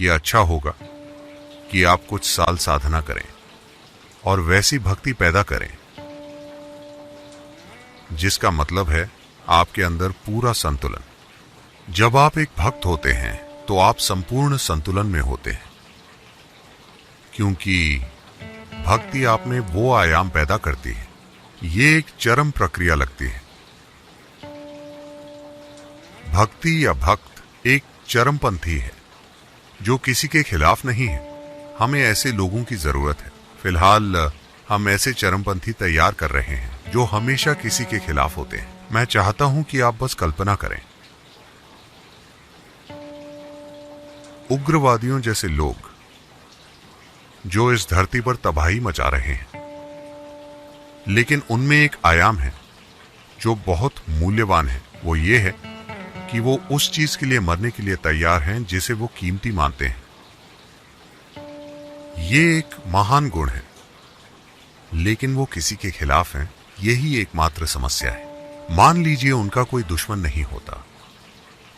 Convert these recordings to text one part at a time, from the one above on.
ये अच्छा होगा कि आप कुछ साल साधना करें और वैसी भक्ति पैदा करें जिसका मतलब है आपके अंदर पूरा संतुलन। जब आप एक भक्त होते हैं तो आप संपूर्ण संतुलन में होते हैं, क्योंकि भक्ति आप में वो आयाम पैदा करती है। ये एक चरम प्रक्रिया लगती है। भक्ति या भक्त एक चरमपंथी है जो किसी के खिलाफ नहीं है। हमें ऐसे लोगों की जरूरत है। फिलहाल हम ऐसे चरमपंथी तैयार कर रहे हैं जो हमेशा किसी के खिलाफ होते हैं। मैं चाहता हूं कि आप बस कल्पना करें, उग्रवादियों जैसे लोग जो इस धरती पर तबाही मचा रहे हैं, लेकिन उनमें एक आयाम है जो बहुत मूल्यवान है। वो ये है कि वो उस चीज के लिए मरने के लिए तैयार हैं जिसे वो कीमती मानते हैं। ये एक महान गुण है, लेकिन वो किसी के खिलाफ हैं। यही एकमात्र समस्या है। मान लीजिए उनका कोई दुश्मन नहीं होता,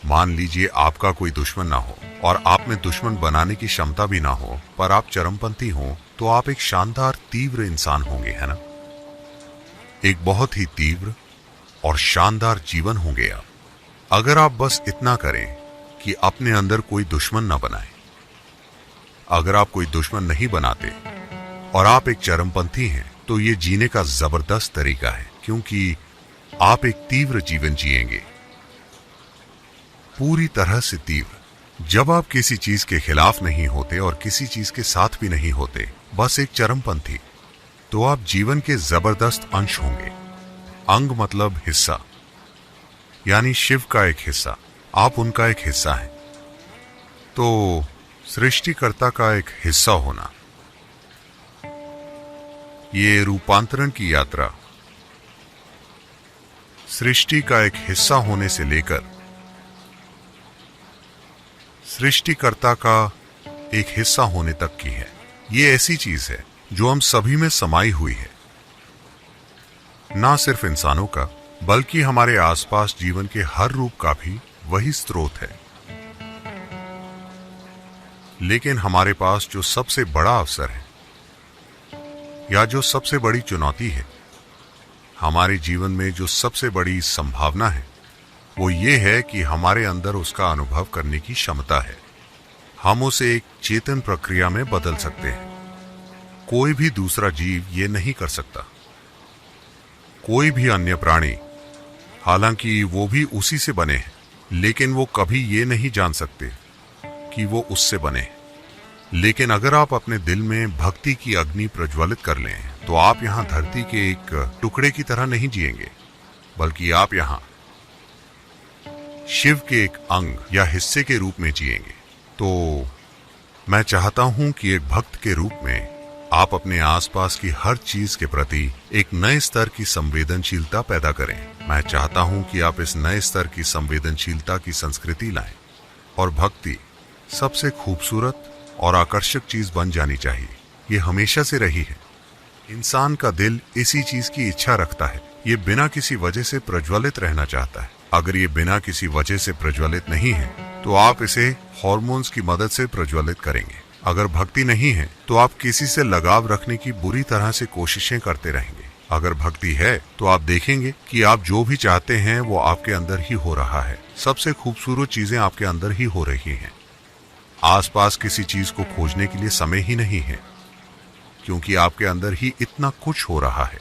मान लीजिए आपका कोई दुश्मन ना हो और आप में दुश्मन बनाने की क्षमता भी ना हो, पर आप चरमपंथी हो, तो आप एक शानदार तीव्र इंसान होंगे, है ना? एक बहुत ही तीव्र और शानदार जीवन होंगे आप, अगर आप बस इतना करें कि अपने अंदर कोई दुश्मन ना बनाए। अगर आप कोई दुश्मन नहीं बनाते और आप एक चरमपंथी हैं, तो ये जीने का जबरदस्त तरीका है, क्योंकि आप एक तीव्र जीवन जिएंगे, पूरी तरह से तीव्र। जब आप किसी चीज के खिलाफ नहीं होते और किसी चीज के साथ भी नहीं होते, बस एक चरमपंथी, तो आप जीवन के जबरदस्त अंश होंगे। अंग मतलब हिस्सा, यानी शिव का एक हिस्सा। आप उनका एक हिस्सा हैं। तो सृष्टिकर्ता का एक हिस्सा होना, ये रूपांतरण की यात्रा सृष्टि का एक हिस्सा होने से लेकर सृष्टिकर्ता का एक हिस्सा होने तक की है। ये ऐसी चीज है जो हम सभी में समाई हुई है, ना सिर्फ इंसानों का, बल्कि हमारे आसपास जीवन के हर रूप का भी वही स्रोत है। लेकिन हमारे पास जो सबसे बड़ा अवसर है या जो सबसे बड़ी चुनौती है, हमारे जीवन में जो सबसे बड़ी संभावना है, वो ये है कि हमारे अंदर उसका अनुभव करने की क्षमता है। हम उसे एक चेतन प्रक्रिया में बदल सकते हैं। कोई भी दूसरा जीव ये नहीं कर सकता। कोई भी अन्य प्राणी, हालांकि वो भी उसी से बने हैं, लेकिन वो कभी ये नहीं जान सकते कि वो उससे बने हैं। लेकिन अगर आप अपने दिल में भक्ति की अग्नि प्रज्वलित कर लें, तो आप यहाँ धरती के एक टुकड़े की तरह नहीं जिएंगे, बल्कि आप यहाँ शिव के एक अंग या हिस्से के रूप में जिएंगे। तो मैं चाहता हूं कि एक भक्त के रूप में आप अपने आसपास की हर चीज के प्रति एक नए स्तर की संवेदनशीलता पैदा करें। मैं चाहता हूं कि आप इस नए स्तर की संवेदनशीलता की संस्कृति लाएं, और भक्ति सबसे खूबसूरत और आकर्षक चीज बन जानी चाहिए। ये हमेशा से रही है। इंसान का दिल इसी चीज की इच्छा रखता है। ये बिना किसी वजह से प्रज्वलित रहना चाहता है। अगर ये बिना किसी वजह से प्रज्वलित नहीं है, तो आप इसे हार्मोन्स की मदद से प्रज्वलित करेंगे। अगर भक्ति नहीं है, तो आप किसी से लगाव रखने की बुरी तरह से कोशिशें करते रहेंगे। अगर भक्ति है, तो आप देखेंगे कि आप जो भी चाहते हैं वो आपके अंदर ही हो रहा है। सबसे खूबसूरत चीजें आपके अंदर ही हो रही हैं। आसपास किसी चीज को खोजने के लिए समय ही नहीं है, क्योंकि आपके अंदर ही इतना कुछ हो रहा है।